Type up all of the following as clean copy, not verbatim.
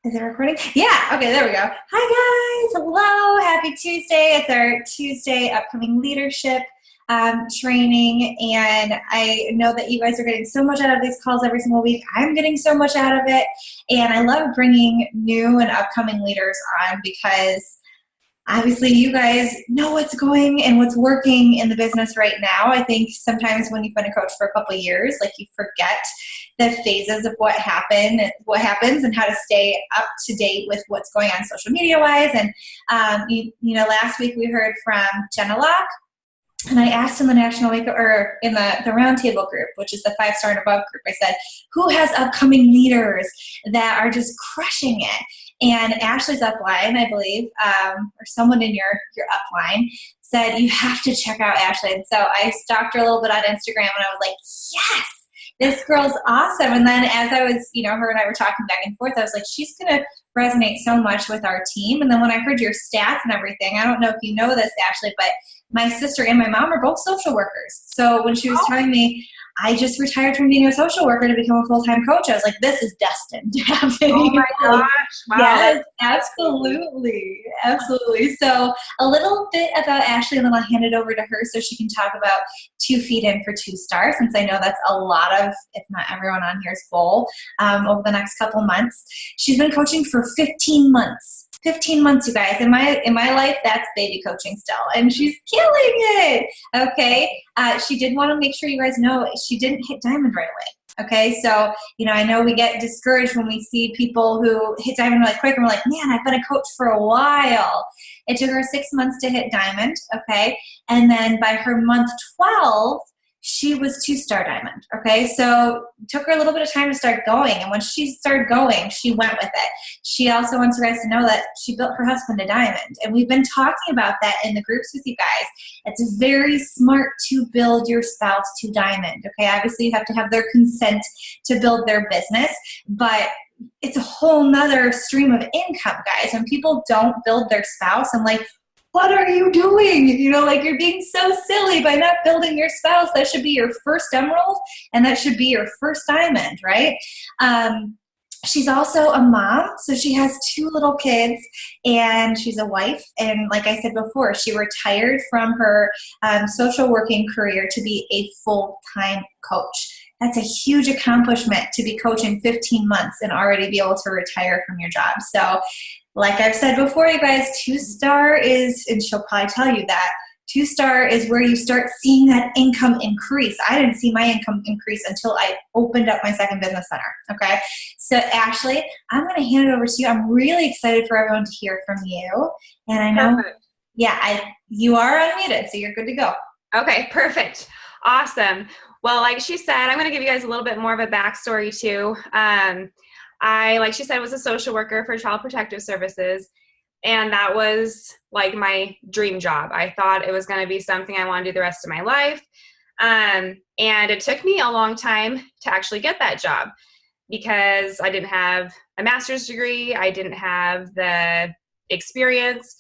Is it recording? Yeah. Okay, there we go. Hi, guys. Hello. Happy Tuesday. It's our Tuesday upcoming leadership training. And I know that you guys are getting so much out of these calls every single week. I'm getting so much out of it. And I love bringing new and upcoming leaders on because obviously you guys know what's going and what's working in the business right now. I think sometimes when you've been a coach for a couple of years, like you forget the phases of what happens and how to stay up to date with what's going on social media wise. And last week we heard from Jenna Locke. And I asked in the national week or in the roundtable group, which is the 5-star and above group, I said, who has upcoming leaders that are just crushing it? And Ashlee's upline, I believe, or someone in your upline said, you have to check out Ashlee. And so I stalked her a little bit on Instagram and I was like, yes, this girl's awesome. And then as I was, her and I were talking back and forth, I was like, she's going to resonate so much with our team. And then when I heard your stats and everything, I don't know if you know this, Ashlee, but my sister and my mom are both social workers. So when she was telling me, I just retired from being a social worker to become a full-time coach, I was like, this is destined to happen. Oh my gosh. Wow. Yes, absolutely. Absolutely. So a little bit about Ashlee, and then I'll hand it over to her so she can talk about 2 feet in for 2 stars, since I know that's a lot of, if not everyone on here's goal over the next couple months. She's been coaching for 15 months. 15 months, you guys. In my life, that's baby coaching still, and she's killing it. Okay. She did want to make sure you guys know she didn't hit diamond right away. Okay. So, I know we get discouraged when we see people who hit diamond really quick and we're like, man, I've been a coach for a while. It took her 6 months to hit diamond. Okay. And then by her month 12, she was 2-star diamond. Okay. So it took her a little bit of time to start going. And when she started going, she went with it. She also wants you guys to know that she built her husband a diamond. And we've been talking about that in the groups with you guys. It's very smart to build your spouse to diamond. Okay. Obviously you have to have their consent to build their business, but it's a whole nother stream of income, guys. When people don't build their spouse, I'm like, what are you doing? You're being so silly by not building your spouse. That should be your first emerald, and that should be your first diamond, right? She's also a mom, so she has 2 little kids, and she's a wife. And like I said before, she retired from her social working career to be a full-time coach. That's a huge accomplishment to be coaching 15 months and already be able to retire from your job. So like I've said before, you guys, 2-star is, and she'll probably tell you that, 2-star is where you start seeing that income increase. I didn't see my income increase until I opened up my second business center. Okay. So Ashlee, I'm going to hand it over to you. I'm really excited for everyone to hear from you. And I know, Perfect. You are unmuted, so you're good to go. Okay, perfect. Awesome. Well, like she said, I'm going to give you guys a little bit more of a backstory too. I, like she said, was a social worker for Child Protective Services, and that was like my dream job. I thought it was going to be something I want to do the rest of my life. And it took me a long time to actually get that job because I didn't have a master's degree. I didn't have the experience.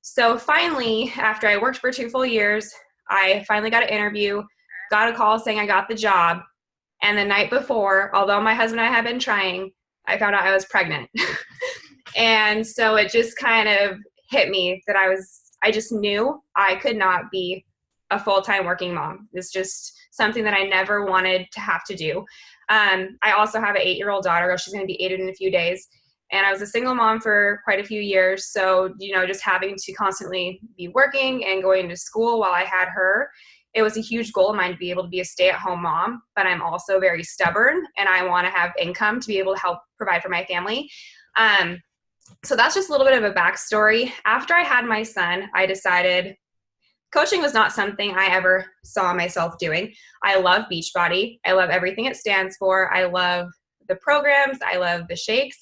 So finally, after I worked for 2 full years, I finally got an interview, got a call saying I got the job. And the night before, although my husband and I had been trying, I found out I was pregnant. And so it just kind of hit me that I just knew I could not be a full-time working mom. It's just something that I never wanted to have to do. I also have an 8-year-old daughter. She's going to be 8 in a few days. And I was a single mom for quite a few years. So, just having to constantly be working and going to school while I had her, it was a huge goal of mine to be able to be a stay-at-home mom, but I'm also very stubborn and I want to have income to be able to help provide for my family. So that's just a little bit of a backstory. After I had my son, I decided coaching was not something I ever saw myself doing. I love Beachbody. I love everything it stands for. I love the programs. I love the shakes,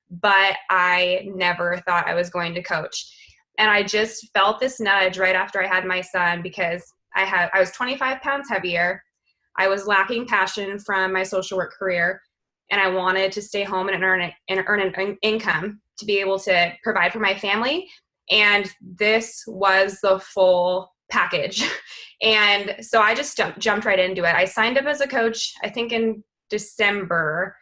but I never thought I was going to coach. And I just felt this nudge right after I had my son because I was 25 pounds heavier. I was lacking passion from my social work career, and I wanted to stay home and earn an income to be able to provide for my family. And this was the full package. And so I just jumped right into it. I signed up as a coach, I think in December,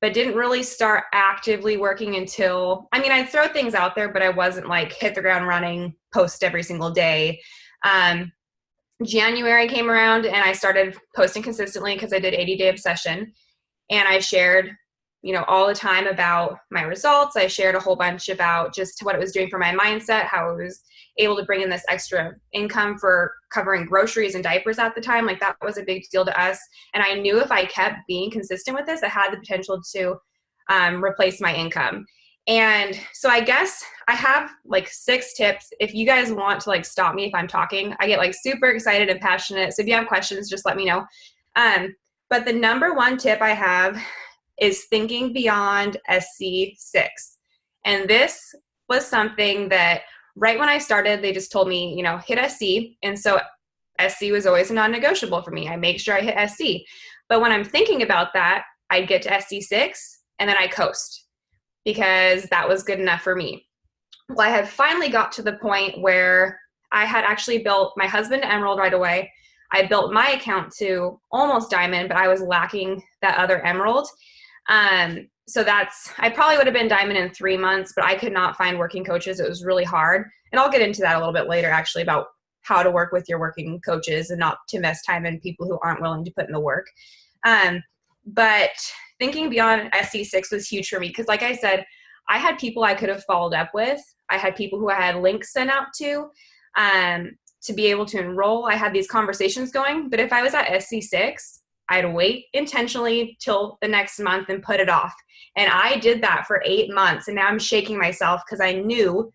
but didn't really start actively working until, I mean, I'd throw things out there, but I wasn't like hit the ground running, post every single day. January came around and I started posting consistently because I did 80-day obsession, and I shared, all the time about my results. I shared a whole bunch about just what it was doing for my mindset, how I was able to bring in this extra income for covering groceries and diapers at the time. Like, that was a big deal to us. And I knew if I kept being consistent with this, I had the potential to replace my income. And so I guess I have like 6 tips. If you guys want to like stop me if I'm talking, I get like super excited and passionate. So if you have questions, just let me know. But the number 1 tip I have is thinking beyond SC6. And this was something that right when I started, they just told me, hit SC. And so SC was always a non-negotiable for me. I make sure I hit SC. But when I'm thinking about that, I'd get to SC6 and then I coast, because that was good enough for me. Well, I had finally got to the point where I had actually built my husband to Emerald right away. I built my account to almost Diamond, but I was lacking that other Emerald. So I probably would have been Diamond in 3 months, but I could not find working coaches. It was really hard. And I'll get into that a little bit later, actually, about how to work with your working coaches and not to invest time in people who aren't willing to put in the work. But thinking beyond SC6 was huge for me because, like I said, I had people I could have followed up with. I had people who I had links sent out to be able to enroll. I had these conversations going. But if I was at SC6, I'd wait intentionally till the next month and put it off. And I did that for 8 months. And now I'm shaking myself because I knew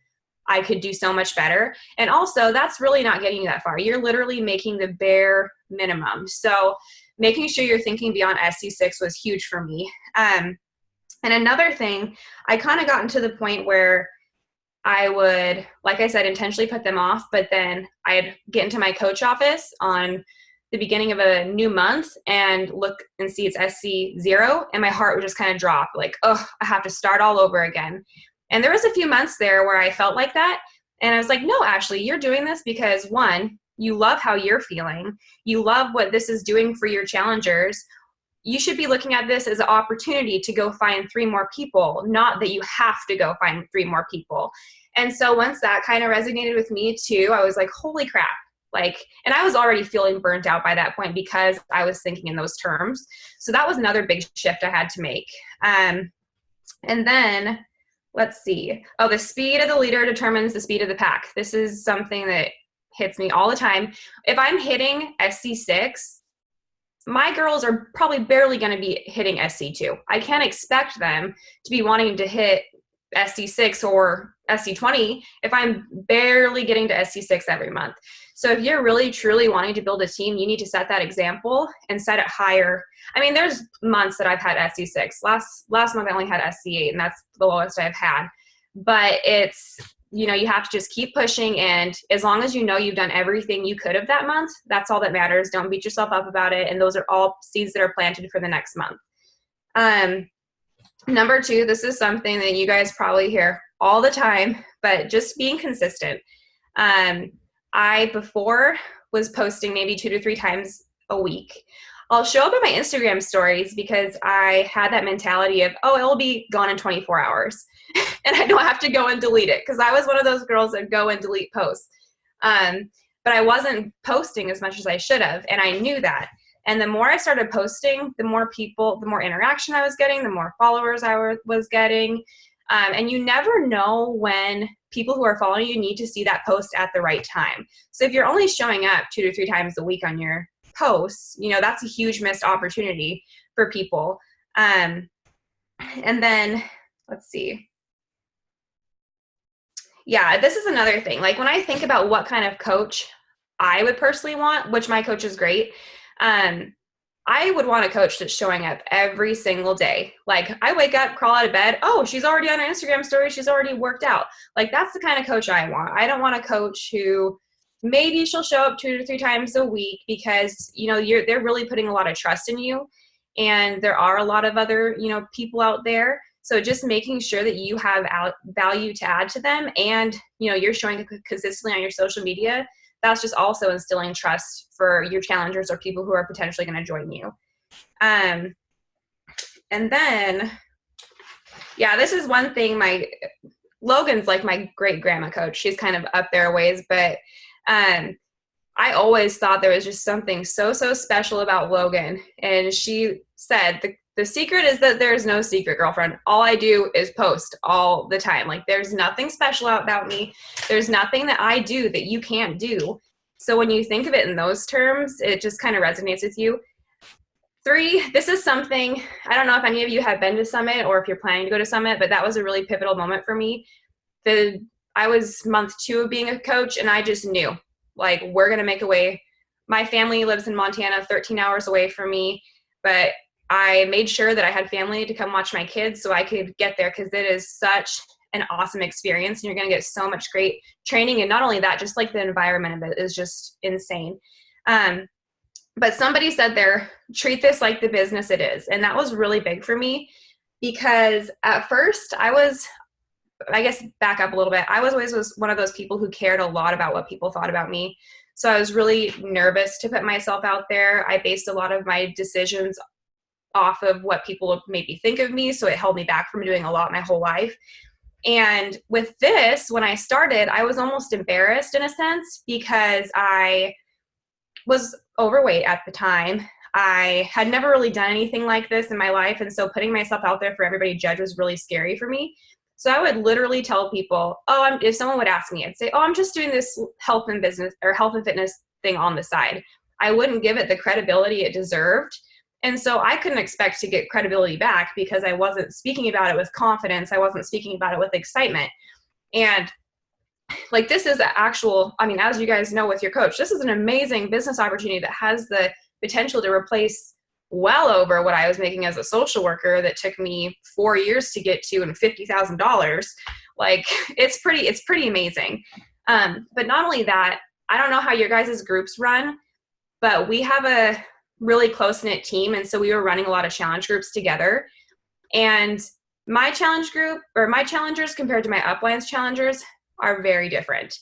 I could do so much better. And also, that's really not getting you that far. You're literally making the bare minimum. So making sure you're thinking beyond SC6 was huge for me. And another thing, I kind of gotten to the point where I would, like I said, intentionally put them off, but then I'd get into my coach office on the beginning of a new month and look and see it's SC0, and my heart would just kind of drop, like, oh, I have to start all over again. And there was a few months there where I felt like that, and I was like, no, Ashlee, you're doing this because, 1, you love how you're feeling. You love what this is doing for your challengers. You should be looking at this as an opportunity to go find 3 more people, not that you have to go find 3 more people. And so once that kind of resonated with me too, I was like, holy crap. And I was already feeling burnt out by that point because I was thinking in those terms. So that was another big shift I had to make. And then let's see. Oh, the speed of the leader determines the speed of the pack. This is something that hits me all the time. If I'm hitting SC6, my girls are probably barely going to be hitting SC2. I can't expect them to be wanting to hit SC6 or SC20 if I'm barely getting to SC6 every month. So if you're really truly wanting to build a team, you need to set that example and set it higher. I mean, there's months that I've had SC6. Last month I only had SC8, and that's the lowest I've had. But it's, you have to just keep pushing, and as long as you've done everything you could have that month, that's all that matters. Don't beat yourself up about it, and those are all seeds that are planted for the next month. Number 2, this is something that you guys probably hear all the time, but just being consistent. I before was posting maybe 2 to 3 times a week. I'll show up in my Instagram stories because I had that mentality of, oh, it'll be gone in 24 hours. And I don't have to go and delete it, because I was one of those girls that go and delete posts. But I wasn't posting as much as I should have, and I knew that. And the more I started posting, the more people, the more interaction I was getting, the more followers I was getting. And you never know when people who are following you need to see that post at the right time. So if you're only showing up 2 to 3 times a week on your posts, that's a huge missed opportunity for people. And then let's see. Yeah, this is another thing. Like, when I think about what kind of coach I would personally want, which my coach is great, I would want a coach that's showing up every single day. Like, I wake up, crawl out of bed, oh, she's already on her Instagram story, she's already worked out. Like, that's the kind of coach I want. I don't want a coach who maybe she'll show up 2 to 3 times a week because, they're really putting a lot of trust in you. And there are a lot of other, people out there. So just making sure that you have value to add to them, and, you're showing consistently on your social media. That's just also instilling trust for your challengers or people who are potentially going to join you. And then Yeah, this is one thing. Logan's like my great grandma coach. She's kind of up there a ways, but I always thought there was just something so special about Logan. And she said the secret is that there's no secret, girlfriend. All I do is post all the time. Like, there's nothing special about me. There's nothing that I do that you can't do. So when you think of it in those terms, it just kind of resonates with you. 3, this is something, I don't know if any of you have been to Summit or if you're planning to go to Summit, but that was a really pivotal moment for me. I was month 2 of being a coach, and I just knew, like, we're going to make a way. My family lives in Montana, 13 hours away from me, but I made sure that I had family to come watch my kids so I could get there, because it is such an awesome experience, and you're going to get so much great training. And not only that, just like the environment of it is just insane. But somebody said there, treat this like the business it is. And that was really big for me, because at first I guess back up a little bit. I was always one of those people who cared a lot about what people thought about me. So I was really nervous to put myself out there. I based a lot of my decisions off of what people would maybe think of me. So it held me back from doing a lot my whole life. And with this, when I started, I was almost embarrassed in a sense, because I was overweight at the time. I had never really done anything like this in my life. And so putting myself out there for everybody to judge was really scary for me. So I would literally tell people, if someone would ask me, I'd say, I'm just doing this health and fitness thing on the side. I wouldn't give it the credibility it deserved. And so I couldn't expect to get credibility back, because I wasn't speaking about it with confidence. I wasn't speaking about it with excitement. And like, this is the actual, as you guys know with your coach, this is an amazing business opportunity that has the potential to replace well over what I was making as a social worker that took me 4 years to get to, and $50,000. Like, it's pretty amazing. But not only that, I don't know how your guys' groups run, but we have a really close-knit team. And so we were running a lot of challenge groups together. And my challenge group, or my challengers compared to my uplines challengers, are very different.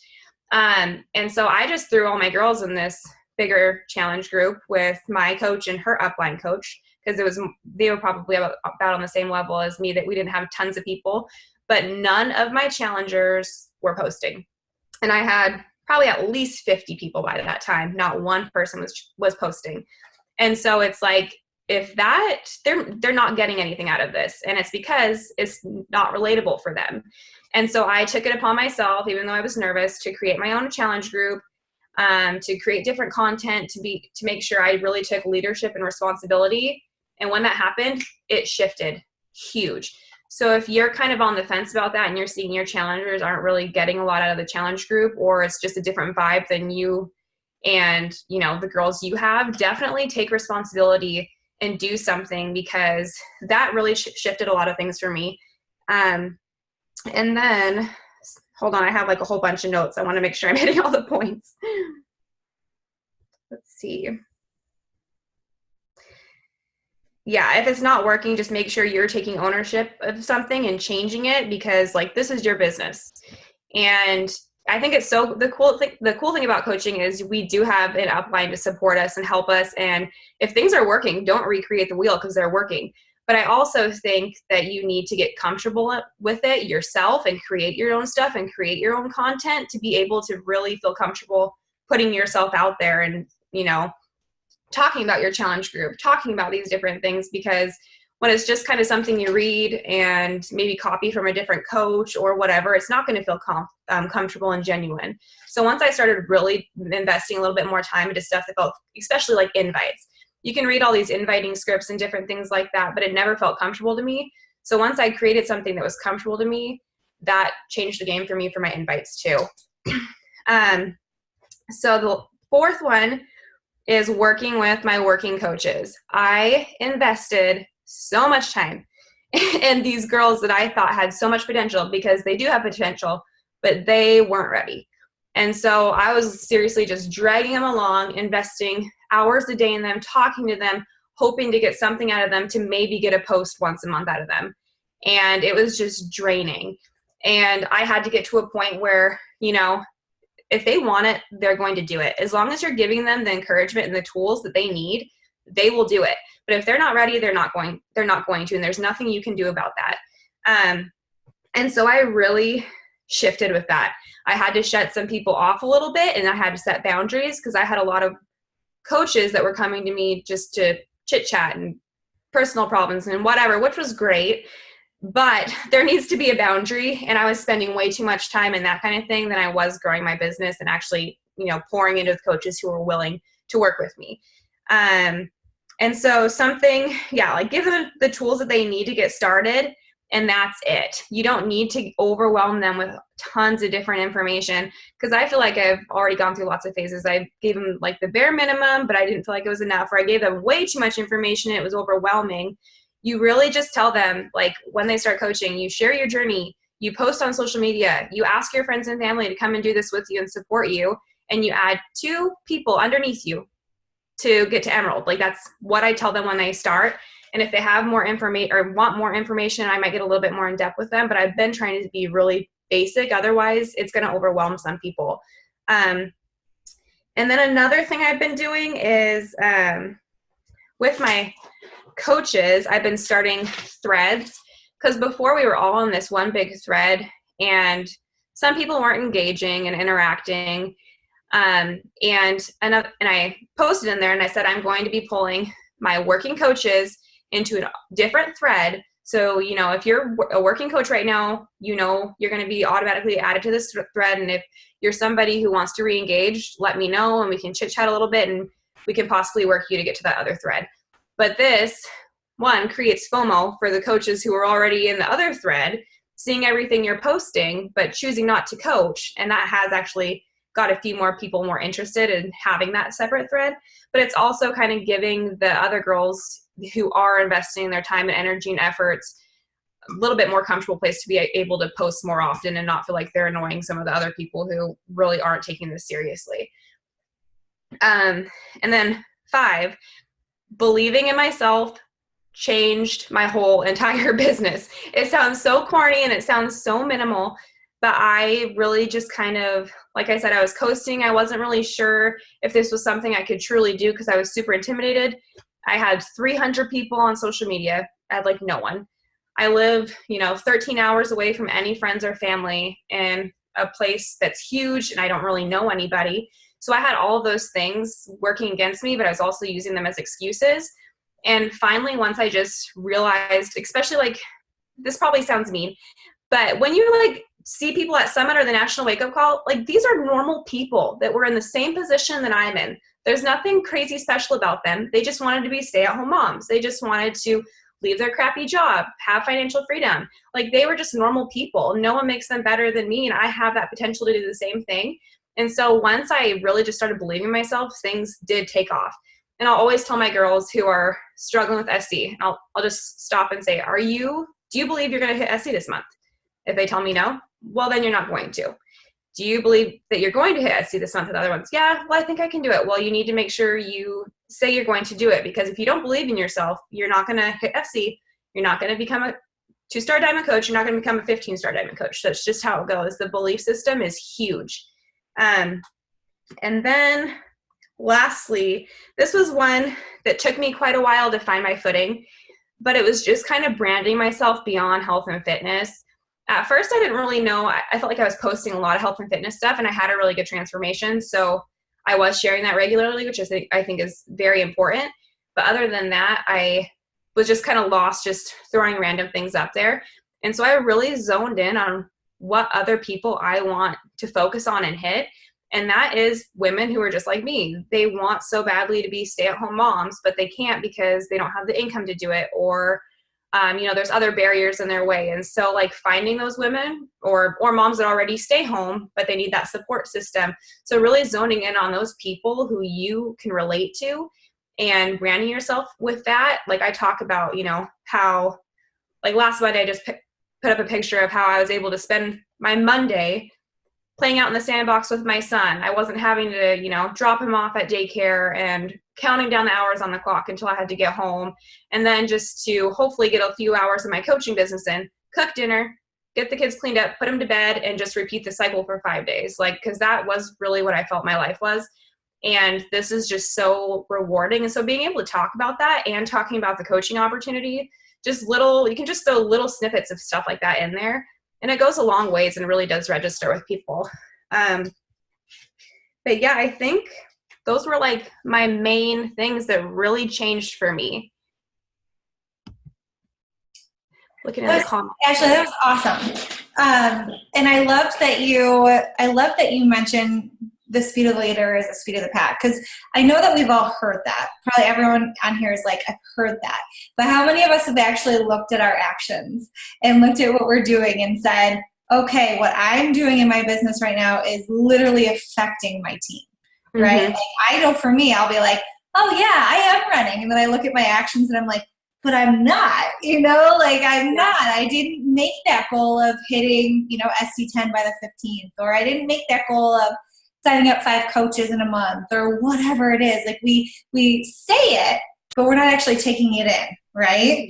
And so I just threw all my girls in this bigger challenge group with my coach and her upline coach, because they were probably about on the same level as me, that we didn't have tons of people, but none of my challengers were posting. And I had probably at least 50 people by that time. Not one person was posting. And so it's like, if that, they're not getting anything out of this. And it's because it's not relatable for them. And so I took it upon myself, even though I was nervous, to create my own challenge group, to create different content, to make sure I really took leadership and responsibility. And when that happened, it shifted huge. So if you're kind of on the fence about that, and you're seeing your challengers aren't really getting a lot out of the challenge group, or it's just a different vibe than you and, the girls you have, definitely take responsibility and do something, because that really shifted a lot of things for me. And then, hold on, I have like a whole bunch of notes. I want to make sure I'm hitting all the points. Let's see. Yeah, if it's not working, just make sure you're taking ownership of something and changing it, because like, this is your business. And I think it's the cool thing about coaching is we do have an upline to support us and help us. And if things are working, don't recreate the wheel because they're working. But I also think that you need to get comfortable with it yourself and create your own stuff and create your own content to be able to really feel comfortable putting yourself out there and, talking about your challenge group, talking about these different things, because when it's just kind of something you read and maybe copy from a different coach or whatever, it's not going to feel comfortable and genuine. So once I started really investing a little bit more time into stuff that felt, especially like invites, you can read all these inviting scripts and different things like that, but it never felt comfortable to me. So once I created something that was comfortable to me, that changed the game for me for my invites too. So the fourth one is working with my working coaches. I invested so much time in these girls that I thought had so much potential, because they do have potential, but they weren't ready. And so I was seriously just dragging them along, investing hours a day in them, talking to them, hoping to get something out of them, to maybe get a post once a month out of them. And it was just draining. And I had to get to a point where, if they want it, they're going to do it. As long as you're giving them the encouragement and the tools that they need, they will do it. But if they're not ready, they're not going to, and there's nothing you can do about that. And so I really shifted with that. I had to shut some people off a little bit, and I had to set boundaries because I had a lot of coaches that were coming to me just to chit chat and personal problems and whatever, which was great. But there needs to be a boundary, and I was spending way too much time in that kind of thing than I was growing my business and actually, pouring into the coaches who were willing to work with me. And so like give them the tools that they need to get started, and that's it. You don't need to overwhelm them with tons of different information, because I feel like I've already gone through lots of phases. I gave them like the bare minimum, but I didn't feel like it was enough, or I gave them way too much information. It was overwhelming. You really just tell them, like, when they start coaching, you share your journey, you post on social media, you ask your friends and family to come and do this with you and support you, and you add 2 people underneath you to get to Emerald. Like, that's what I tell them when they start. And if they have more information or want more information, I might get a little bit more in depth with them, but I've been trying to be really basic. Otherwise, it's going to overwhelm some people. And then another thing I've been doing is with my coaches, I've been starting threads, because before we were all on this one big thread and some people weren't engaging and interacting. And I posted in there and I said, I'm going to be pulling my working coaches into a different thread. So, if you're a working coach right now, you're going to be automatically added to this thread. And if you're somebody who wants to re-engage, let me know and we can chit chat a little bit and we can possibly work you to get to that other thread. But this one creates FOMO for the coaches who are already in the other thread, seeing everything you're posting, but choosing not to coach. And that has actually got a few more people more interested in having that separate thread. But it's also kind of giving the other girls who are investing their time and energy and efforts a little bit more comfortable place to be able to post more often and not feel like they're annoying some of the other people who really aren't taking this seriously. And then 5, believing in myself changed my whole entire business. It sounds so corny and it sounds so minimal, but I really just kind of, like I said, I was coasting. I wasn't really sure if this was something I could truly do because I was super intimidated. I had 300 people on social media. I had like no one. I live, 13 hours away from any friends or family in a place that's huge and I don't really know anybody. So I had all of those things working against me, but I was also using them as excuses. And finally, once I just realized, especially like, this probably sounds mean, but when you like see people at Summit or the National Wake Up Call, like these are normal people that were in the same position that I'm in. There's nothing crazy special about them. They just wanted to be stay-at-home moms. They just wanted to leave their crappy job, have financial freedom. Like they were just normal people. No one makes them better than me, and I have that potential to do the same thing. And so once I really just started believing in myself, things did take off. And I'll always tell my girls who are struggling with SC, I'll just stop and say, do you believe you're going to hit SC this month? If they tell me no, well, then you're not going to. Do you believe that you're going to hit SC this month with other ones? Yeah, well, I think I can do it. Well, you need to make sure you say you're going to do it, because if you don't believe in yourself, you're not going to hit SC. You're not going to become a 2-star diamond coach. You're not going to become a 15-star diamond coach. That's just how it goes. The belief system is huge. And then lastly, this was one that took me quite a while to find my footing, but it was just kind of branding myself beyond health and fitness. At first, I didn't really know. I felt like I was posting a lot of health and fitness stuff, and I had a really good transformation. So I was sharing that regularly, which I think is very important. But other than that, I was just kind of lost just throwing random things up there. And so I really zoned in on what other people I want to focus on and hit. And that is women who are just like me. They want so badly to be stay-at-home moms, but they can't because they don't have the income to do it, or there's other barriers in their way. And so like finding those women or moms that already stay home, but they need that support system. So really zoning in on those people who you can relate to and branding yourself with that. Like I talk about, how like last Monday I just put up a picture of how I was able to spend my Monday playing out in the sandbox with my son. I wasn't having to, drop him off at daycare and counting down the hours on the clock until I had to get home. And then just to hopefully get a few hours of my coaching business in, cook dinner, get the kids cleaned up, put them to bed, and just repeat the cycle for 5 days. Like, cause that was really what I felt my life was. And this is just so rewarding. And so being able to talk about that and talking about the coaching opportunity you can just throw little snippets of stuff like that in there, and it goes a long ways and really does register with people. But yeah, I think those were like my main things that really changed for me. Looking at the comments. Ashlee, that was awesome. And I loved that you mentioned the speed of the leader is the speed of the pack, because I know that we've all heard that. Probably everyone on here is like, I've heard that. But how many of us have actually looked at our actions and looked at what we're doing and said, okay, what I'm doing in my business right now is literally affecting my team, right? Mm-hmm. Like, I know for me, I'll be like, oh yeah, I am running. And then I look at my actions and I'm like, but I'm not, like I'm not. I didn't make that goal of hitting, SC10 by the 15th, or I didn't make that goal of signing up 5 coaches in a month, or whatever it is. Like we say it, but we're not actually taking it in, right?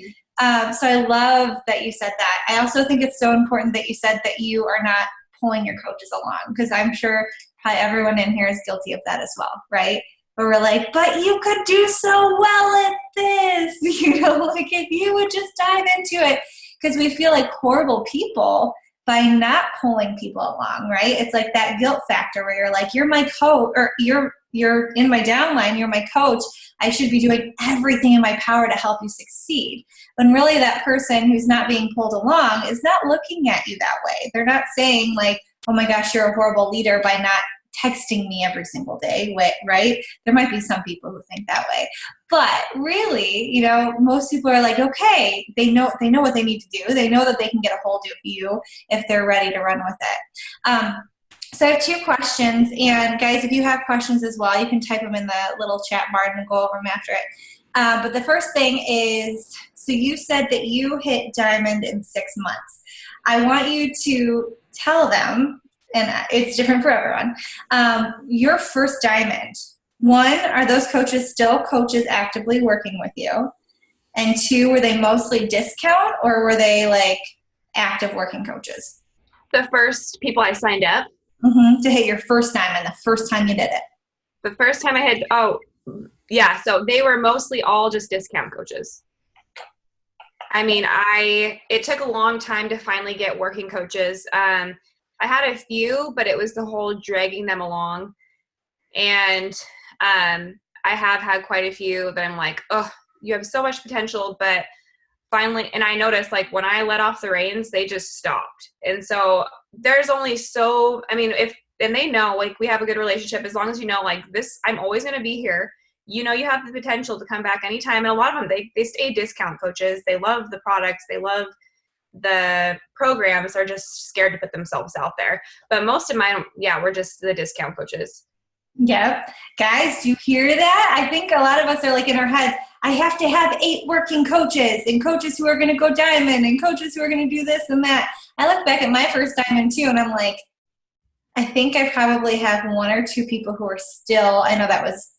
So I love that you said that. I also think it's so important that you said that you are not pulling your coaches along, because I'm sure probably everyone in here is guilty of that as well, right? Where we're like, but you could do so well at this, like if you would just dive into it, because we feel like horrible people by not pulling people along, right? It's like that guilt factor where you're like, you're my coach, or you're in my downline, you're my coach, I should be doing everything in my power to help you succeed. When really that person who's not being pulled along is not looking at you that way. They're not saying like, oh my gosh, you're a horrible leader by not texting me every single day, right? There might be some people who think that way. But really, most people are like, okay, they know what they need to do. They know that they can get a hold of you if they're ready to run with it. So I have 2 questions. And guys, if you have questions as well, you can type them in the little chat bar and we'll go over them after it. But the first thing is, so you said that you hit diamond in 6 months. I want you to tell them, and it's different for everyone, your first diamond. 1, are those coaches still coaches actively working with you? And 2, were they mostly discount, or were they like active working coaches? The first people I signed up. To hit your first diamond, the first time you did it. The first time I had, so they were mostly all just discount coaches. I mean, it took a long time to finally get working coaches. I had a few, but it was the whole dragging them along. And I have had quite a few that I'm like, oh, you have so much potential, but finally, and I noticed like when I let off the reins, they just stopped. And so there's only and they know, like, we have a good relationship, as long as like this, I'm always going to be here. You have the potential to come back anytime. And a lot of them, they stay discount coaches. They love the products. They love the programs. Are just scared to put themselves out there. But most of mine, we're just the discount coaches. Yep. Guys, do you hear that? I think a lot of us are like in our heads, I have to have 8 working coaches, and coaches who are going to go diamond, and coaches who are going to do this and that. I look back at my first diamond too, and I'm like, I think I probably have 1 or 2 people who are still, I know that was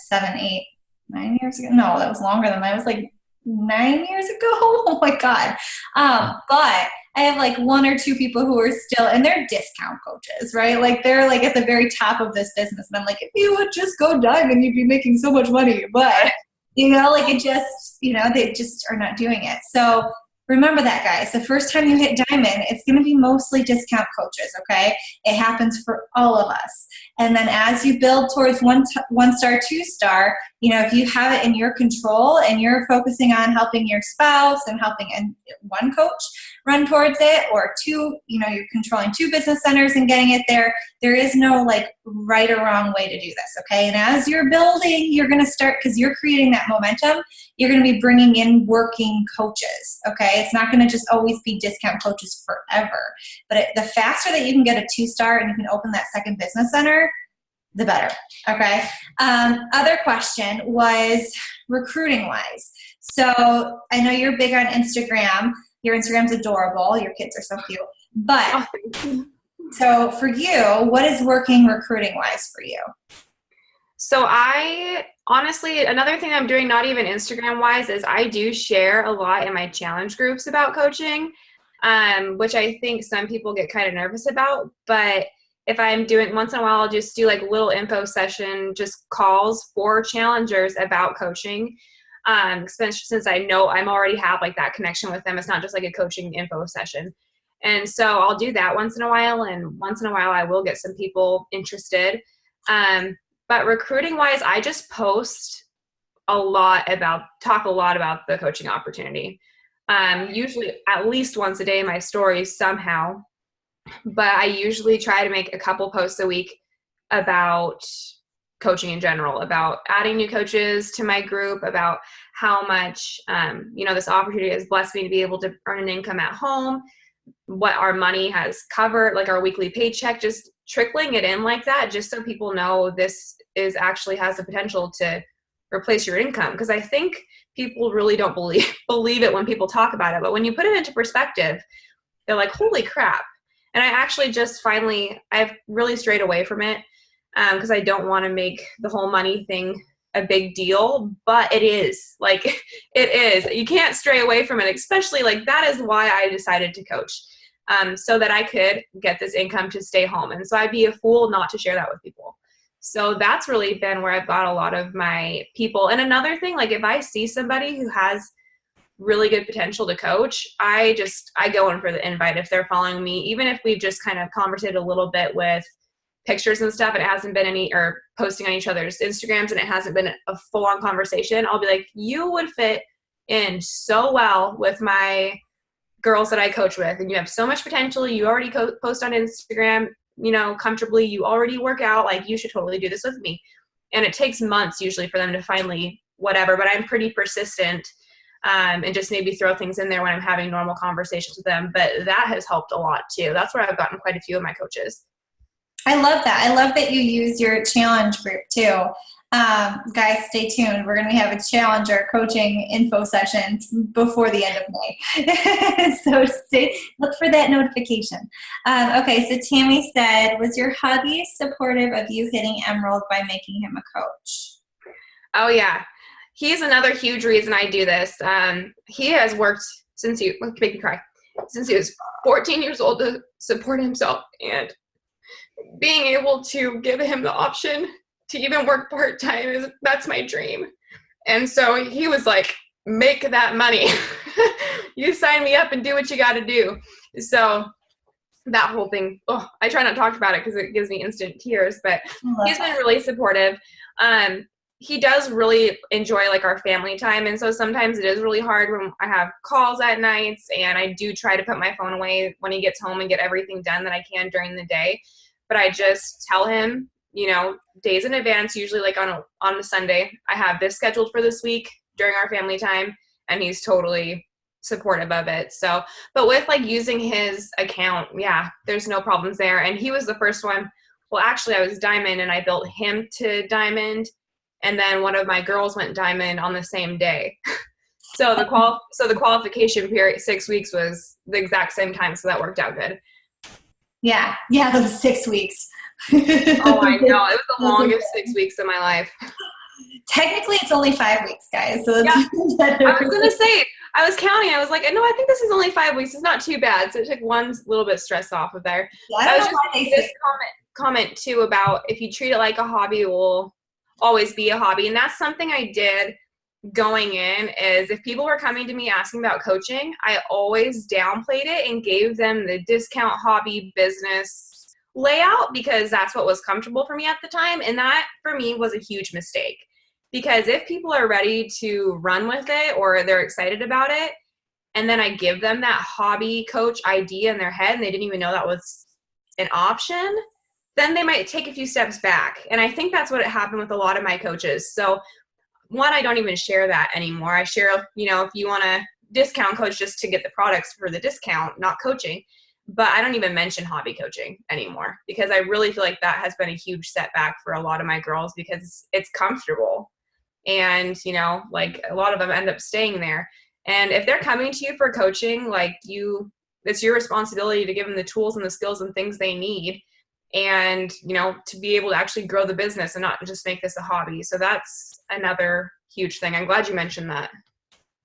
7, 8, 9 years ago? No, that was longer than that. It was like 9 years ago. Oh my God. But I have like 1 or 2 people who are still, and they're discount coaches, right? Like they're like at the very top of this business. And I'm like, if you would just go diamond, you'd be making so much money. But, like it just, they just are not doing it. So remember that, guys. The first time you hit diamond, it's going to be mostly discount coaches, okay? It happens for all of us. And then as you build towards 1-star, 2-star, if you have it in your control and you're focusing on helping your spouse and helping 1 coach run towards it, or 2, you're controlling 2 business centers and getting it there, there is no like right or wrong way to do this, okay? And as you're building, you're going to start, because you're creating that momentum, you're going to be bringing in working coaches, okay? It's not going to just always be discount coaches forever. But the faster that you can get a 2-star and you can open that second business center, the better, okay? Other question was recruiting-wise. So I know you're big on Instagram. Your Instagram's adorable. Your kids are so cute. But so for you, what is working recruiting-wise for you? So honestly, another thing I'm doing, not even Instagram-wise, is I do share a lot in my challenge groups about coaching, which I think some people get kind of nervous about. But if I'm doing, once in a while, I'll just do like a little info session, just calls for challengers about coaching. Since I know I'm already have like that connection with them. It's not just like a coaching info session. And so I'll do that once in a while, and once in a while I will get some people interested. But recruiting wise, I just talk a lot about the coaching opportunity. Usually at least once a day in my stories somehow, but I usually try to make a couple posts a week about coaching in general, about adding new coaches to my group, about how much, this opportunity has blessed me to be able to earn an income at home, what our money has covered, like our weekly paycheck, just trickling it in like that, just so people know this is actually has the potential to replace your income. Because I think people really don't believe it when people talk about it. But when you put it into perspective, they're like, holy crap. And I actually I've really strayed away from it because I don't want to make the whole money thing a big deal, but it is. Like, it is. You can't stray away from it, especially like that is why I decided to coach, so that I could get this income to stay home. And so I'd be a fool not to share that with people. So that's really been where I've got a lot of my people. And another thing, like if I see somebody who has really good potential to coach, I go in for the invite if they're following me, even if we've just kind of conversated a little bit with pictures and stuff, and it hasn't been or posting on each other's Instagrams, and it hasn't been a full-on conversation. I'll be like, you would fit in so well with my girls that I coach with, and you have so much potential. You already post on Instagram, comfortably. You already work out. Like, you should totally do this with me. And it takes months usually for them to finally whatever, but I'm pretty persistent, and just maybe throw things in there when I'm having normal conversations with them. But that has helped a lot too. That's where I've gotten quite a few of my coaches. I love that. I love that you use your challenge group too. Guys, stay tuned. We're going to have a challenger coaching info session before the end of May. So look for that notification. Okay, so Tammy said, was your hubby supportive of you hitting Emerald by making him a coach? Oh, yeah. He's another huge reason I do this. He has worked since he was 14 years old to support himself, and being able to give him the option to even work part-time that's my dream. And so he was like, make that money. You sign me up and do what you got to do. So that whole thing, I try not to talk about it because it gives me instant tears, but he's been really supportive. He does really enjoy like our family time. And so sometimes it is really hard when I have calls at nights, and I do try to put my phone away when he gets home and get everything done that I can during the day. But I just tell him, days in advance, usually like on a Sunday, I have this scheduled for this week during our family time, and he's totally supportive of it. So, but with like using his account, yeah, there's no problems there. And he was the first one. Well, actually I was diamond and I built him to diamond. And then one of my girls went diamond on the same day. So the qualification period, 6 weeks, was the exact same time. So that worked out good. Yeah, those 6 weeks. Oh, I know. It was the longest 6 weeks of my life. Technically, it's only 5 weeks, guys. So yeah. I was going to say, I was counting. I was like, no, I think this is only 5 weeks. It's not too bad. So it took one little bit stress off of there. Yeah, I was just going to comment too about if you treat it like a hobby, it will always be a hobby. And that's something I did going in, is if people were coming to me asking about coaching, I always downplayed it and gave them the discount hobby business layout, because that's what was comfortable for me at the time. And that for me was a huge mistake, because if people are ready to run with it or they're excited about it, and then I give them that hobby coach idea in their head and they didn't even know that was an option, then they might take a few steps back. And I think that's what happened with a lot of my coaches. So one, I don't even share that anymore. I share, if you want to discount coach just to get the products for the discount, not coaching. But I don't even mention hobby coaching anymore, because I really feel like that has been a huge setback for a lot of my girls, because it's comfortable. And, like a lot of them end up staying there. And if they're coming to you for coaching, it's your responsibility to give them the tools and the skills and things they need. And, to be able to actually grow the business and not just make this a hobby. So that's another huge thing. I'm glad you mentioned that.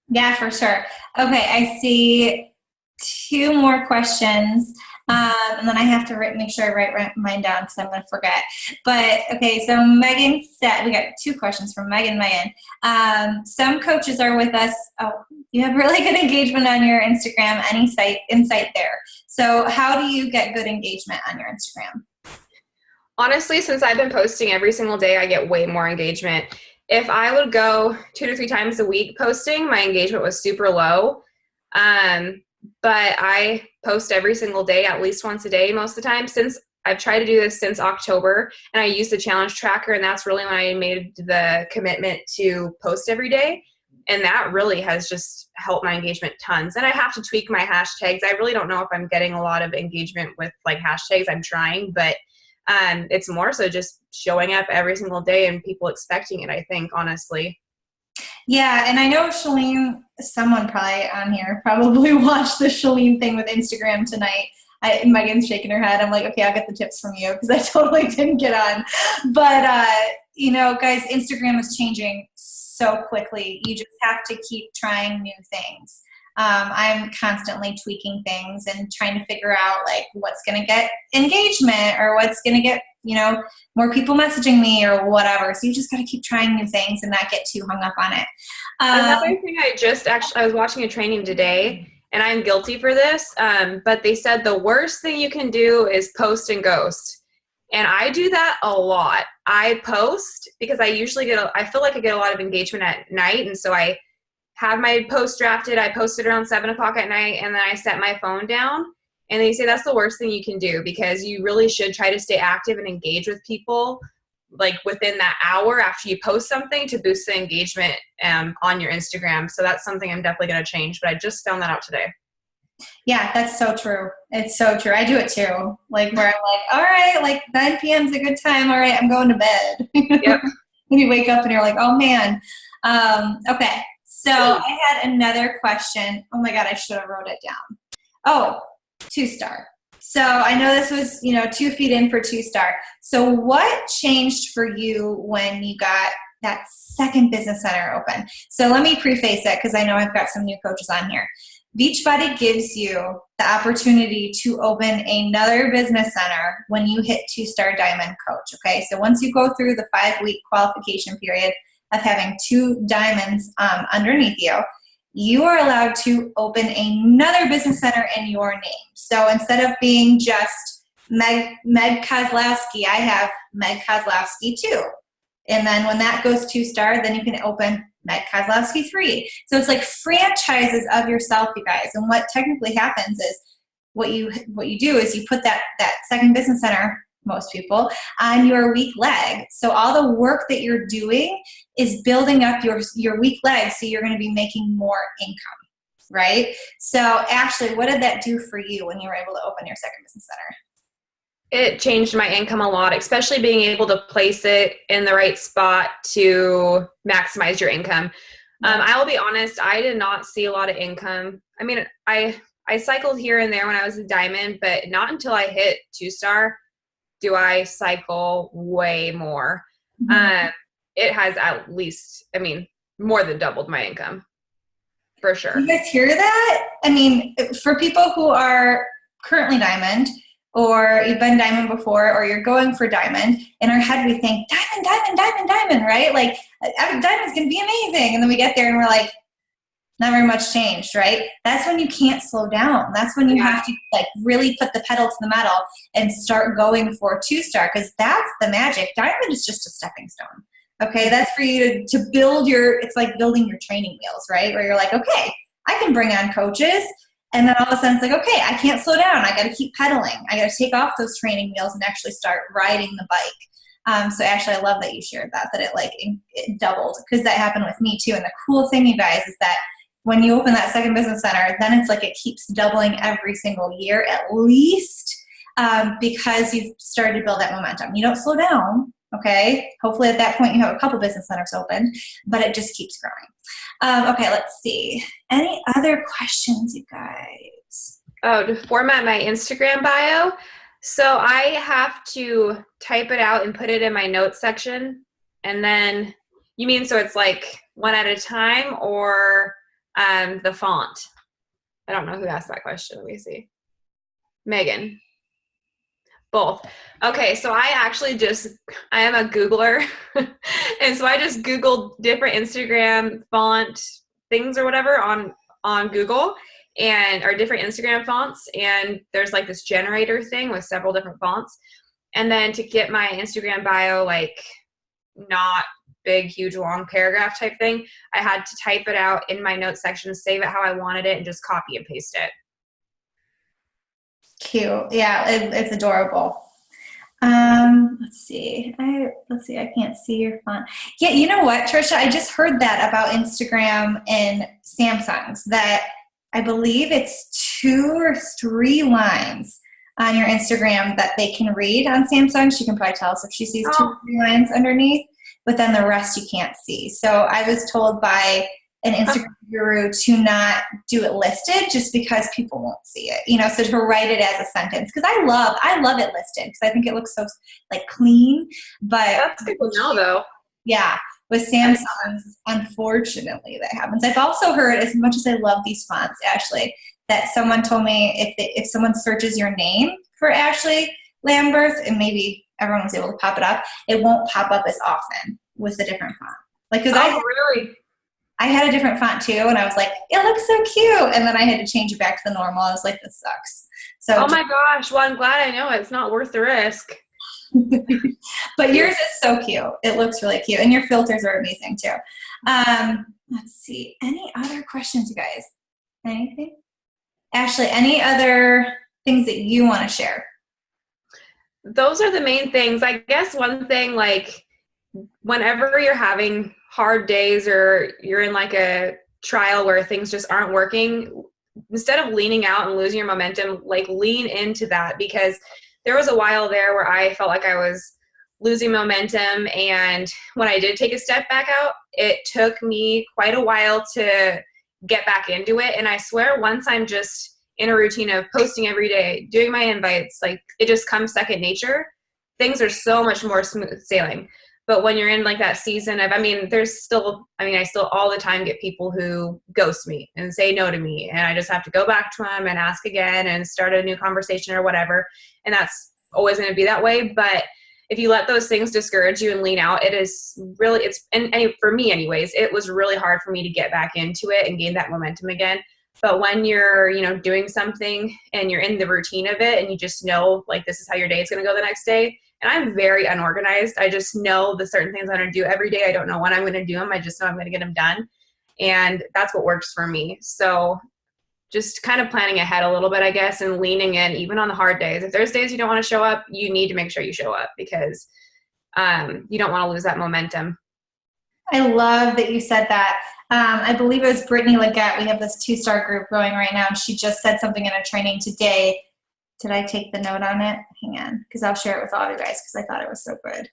Yeah, for sure. Okay, I see 2 more questions. And then I have to make sure I write mine down because I'm going to forget. But okay, so Megan said, we got 2 questions from Megan. Some coaches are with us. Oh, you have really good engagement on your Instagram. Any insight there? So how do you get good engagement on your Instagram? Honestly, since I've been posting every single day, I get way more engagement. If I would go 2 to 3 times a week posting, my engagement was super low. But I post every single day, at least once a day most of the time. Since I've tried to do this since October, and I use the challenge tracker, and that's really when I made the commitment to post every day. And that really has just helped my engagement tons. And I have to tweak my hashtags. I really don't know if I'm getting a lot of engagement with like hashtags. I'm trying, but it's more so just showing up every single day and people expecting it, I think, honestly. Yeah, and I know Shalene, someone probably on here probably watched the Shalene thing with Instagram tonight. Megan's shaking her head. I'm like, okay, I'll get the tips from you because I totally didn't get on. But, guys, Instagram is changing so quickly. You just have to keep trying new things. I'm constantly tweaking things and trying to figure out like what's going to get engagement or what's going to get, more people messaging me or whatever. So you just got to keep trying new things and not get too hung up on it. Another thing I was watching a training today, and I'm guilty for this, but they said the worst thing you can do is post and ghost. And I do that a lot. I post because I usually I feel like I get a lot of engagement at night. And so I have my post drafted. I post it around 7 o'clock at night, and then I set my phone down. And they say that's the worst thing you can do because you really should try to stay active and engage with people like within that hour after you post something to boost the engagement on your Instagram. So that's something I'm definitely going to change, but I just found that out today. Yeah, that's so true. It's so true. I do it too. Like where I'm like, all right, like 9 p.m. is a good time. All right, I'm going to bed. Yep. When you wake up and you're like, oh man. Okay. So I had another question. Oh my God, I should have wrote it down. Oh, 2-star. So I know this was, 2 feet in for 2-star. So what changed for you when you got that second business center open? So let me preface it because I know I've got some new coaches on here. Beachbody gives you the opportunity to open another business center when you hit 2-star diamond coach. Okay. So once you go through the 5-week qualification period of having 2 diamonds underneath you, you are allowed to open another business center in your name. So instead of being just Meg Kozlowski, I have Meg Kozlowski 2. And then when that goes 2-star, then you can open Meg Kozlowski 3. So it's like franchises of yourself, you guys. And what technically happens is what you do is you put that second business center, most people, on your weak leg. So all the work that you're doing is building up your weak leg, so you're going to be making more income, right? So Ashlee, what did that do for you when you were able to open your second business center? It changed my income a lot, especially being able to place it in the right spot to maximize your income. I will be honest, I did not see a lot of income. I mean, I cycled here and there when I was a diamond, but not until I hit 2-star do I cycle way more. Mm-hmm. It has at least, more than doubled my income for sure. You guys hear that? I mean, for people who are currently diamond, or you've been diamond before, or you're going for diamond, in our head we think diamond, diamond, diamond, diamond, right? Like diamond's gonna be amazing. And then we get there and we're like, not very much changed, right? That's when you can't slow down. That's when you have to like really put the pedal to the metal and start going for 2-star, because that's the magic. Diamond is just a stepping stone. Okay, that's for you to build it's like building your training wheels, right? Where you're like, okay, I can bring on coaches. And then all of a sudden it's like, okay, I can't slow down. I got to keep pedaling. I got to take off those training wheels and actually start riding the bike. So Ashlee, I love that you shared that it doubled, because that happened with me too. And the cool thing, you guys, is that when you open that second business center, then it's like it keeps doubling every single year at least, because you've started to build that momentum. You don't slow down, okay? Hopefully at that point you have a couple business centers open, but it just keeps growing. Okay, let's see. Any other questions, you guys? Oh, to format my Instagram bio. So I have to type it out and put it in my notes section. And then, you mean so it's like one at a time, or the font? I don't know who asked that question. Let me see. Megan. Both. Okay, so I am a Googler. And so I just Googled different Instagram font things or whatever on Google and or different Instagram fonts. And there's like this generator thing with several different fonts. And then to get my Instagram bio, like not big, huge, long paragraph type thing, I had to type it out in my notes section, save it how I wanted it, and just copy and paste it. Cute. Yeah, it's adorable. Let's see. I can't see your font. Yeah, you know what, Trisha? I just heard that about Instagram and Samsung's, that I believe it's 2 or 3 lines on your Instagram that they can read on Samsung. She can probably tell us if she sees 2 or 3 lines underneath, but then the rest you can't see. So I was told by an Instagram guru to not do it listed just because people won't see it, so to write it as a sentence. Because I love it listed because I think it looks so like clean. But that's good to know, though. Yeah, with Samsung, unfortunately, that happens. I've also heard, as much as I love these fonts, Ashlee, that someone told me if someone searches your name for Ashlee Lambirth, and maybe everyone was able to pop it up, it won't pop up as often with a different font. Like, because really? I had a different font too, and I was like, it looks so cute. And then I had to change it back to the normal. I was like, this sucks. So, oh my gosh. Well, I'm glad I know it's not worth the risk. But yours is so cute. It looks really cute. And your filters are amazing too. Let's see. Any other questions, you guys? Anything? Ashlee, any other things that you want to share? Those are the main things. I guess one thing, like whenever you're having hard days or you're in like a trial where things just aren't working, instead of leaning out and losing your momentum, like lean into that, because there was a while there where I felt like I was losing momentum. And when I did take a step back out, it took me quite a while to get back into it. And I swear once I'm just in a routine of posting every day, doing my invites, like it just comes second nature. Things are so much more smooth sailing. But when you're in like that season of, I still all the time get people who ghost me and say no to me. And I just have to go back to them and ask again and start a new conversation or whatever. And that's always going to be that way. But if you let those things discourage you and lean out, and for me anyways, it was really hard for me to get back into it and gain that momentum again. But when you're, doing something and you're in the routine of it and you just know like this is how your day is going to go the next day. And I'm very unorganized. I just know the certain things I'm going to do every day. I don't know when I'm going to do them. I just know I'm going to get them done. And that's what works for me. So just kind of planning ahead a little bit, I guess, and leaning in even on the hard days. If there's days you don't want to show up, you need to make sure you show up because you don't want to lose that momentum. I love that you said that. I believe it was Brittany Leggett. We have this 2-star group going right now. And she just said something in a training today. Did I take the note on it? Hang on, because I'll share it with all of you guys because I thought it was so good.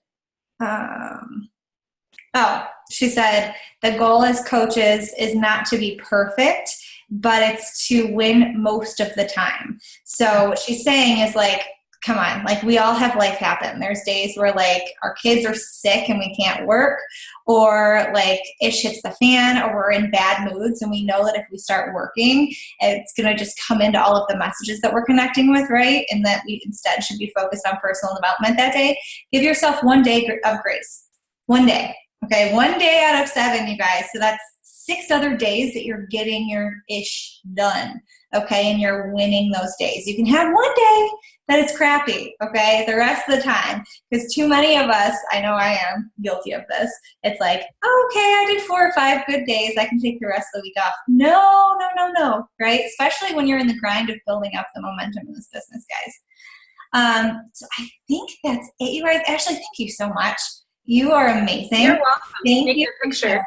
She said, the goal as coaches is not to be perfect, but it's to win most of the time. So what she's saying is like, come on, like we all have life happen. There's days where like our kids are sick and we can't work, or like ish hits the fan, or we're in bad moods and we know that if we start working, it's going to just come into all of the messages that we're connecting with, right? And that we instead should be focused on personal development that day. Give yourself 1 day of grace. 1 day. Okay, 1 day out of 7, you guys. So that's 6 other days that you're getting your ish done. Okay, and you're winning those days. You can have 1 day that it's crappy, okay, the rest of the time. Because too many of us, I know I am guilty of this, it's like, oh, okay, I did 4 or 5 good days. I can take the rest of the week off. No, right? Especially when you're in the grind of building up the momentum in this business, guys. So I think that's it, you guys. Ashlee, thank you so much. You are amazing. You're welcome. Thank you. A picture.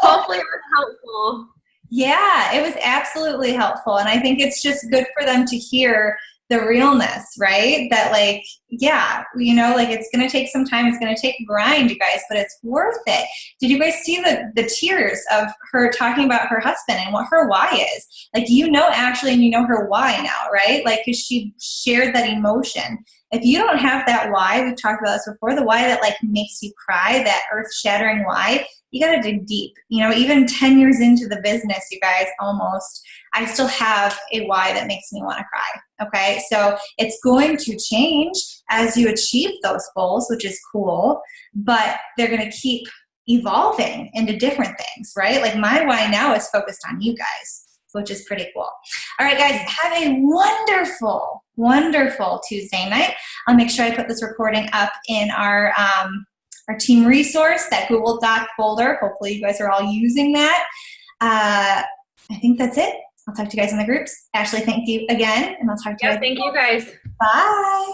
Hopefully it was helpful. Yeah, it was absolutely helpful. And I think it's just good for them to hear the realness, right? That like, yeah, like it's going to take some time. It's going to take grind, you guys, but it's worth it. Did you guys see the tears of her talking about her husband and what her why is? Like, Ashlee, and you know her why now, right? Like, 'cause she shared that emotion. If you don't have that why, we've talked about this before, the why that like makes you cry, that earth-shattering why, you got to dig deep. You know, even 10 years into the business, you guys, almost, I still have a why that makes me want to cry. Okay. So it's going to change as you achieve those goals, which is cool, but they're going to keep evolving into different things, right? Like my why now is focused on you guys, which is pretty cool. All right, guys, have a wonderful, wonderful Tuesday night. I'll make sure I put this recording up in our team resource, that Google Doc folder. Hopefully you guys are all using that. I think that's it. I'll talk to you guys in the groups. Ashlee, thank you again, and I'll talk to you guys. Thank you guys. Bye.